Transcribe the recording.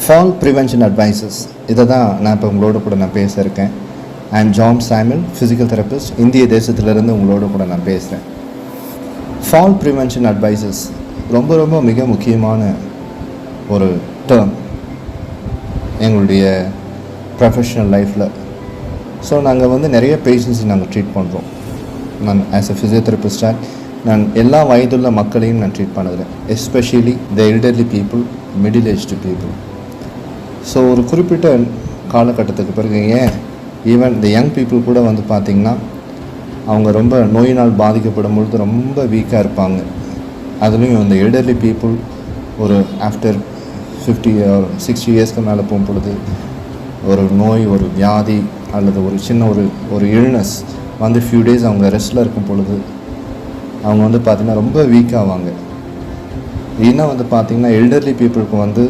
Fall prevention advices இதை தான் நான் இப்போ உங்களோட கூட நான் பேச இருக்கேன். I am John Samuel, physical therapist, இந்திய தேசத்திலிருந்து உங்களோட கூட நான் பேசுகிறேன். ஃபால் ப்ரிவென்ஷன் அட்வைசஸ் ரொம்ப ரொம்ப மிக முக்கியமான ஒரு டேர்ம் எங்களுடைய ப்ரொஃபஷ்னல் லைஃப்பில். ஸோ நாங்கள் வந்து நிறைய பேஷண்ட்ஸ் நாங்கள் ட்ரீட் பண்ணுறோம். நான் ஆஸ் எ ஃபிசியோதெரபிஸ்டாக நான் எல்லா வயதுள்ள மக்களையும் நான் ட்ரீட் பண்ணுறேன், especially the elderly people, middle aged people. So ஒரு குறிப்பிட்ட காலகட்டத்துக்கு பிறகு ஈவன் த யங் பீப்புள் கூட வந்து பார்த்திங்கன்னா அவங்க ரொம்ப நோயினால் பாதிக்கப்படும் பொழுது ரொம்ப வீக்காக இருப்பாங்க. அதுலேயும் அந்த எல்டர்லி பீப்புள் ஒரு ஆஃப்டர் 50 or 60 இயர்ஸ்க்கு மேலே போகும் பொழுது ஒரு நோய், ஒரு வியாதி அல்லது ஒரு சின்ன ஒரு இல்னஸ் வந்து ஃபியூ டேஸ் அவங்க ரெஸ்ட்டில் இருக்கும் பொழுது அவங்க வந்து பார்த்திங்கன்னா ரொம்ப வீக்காவாங்க. இன்னும் வந்து பார்த்திங்கன்னா எல்டர்லி பீப்புளுக்கு வந்து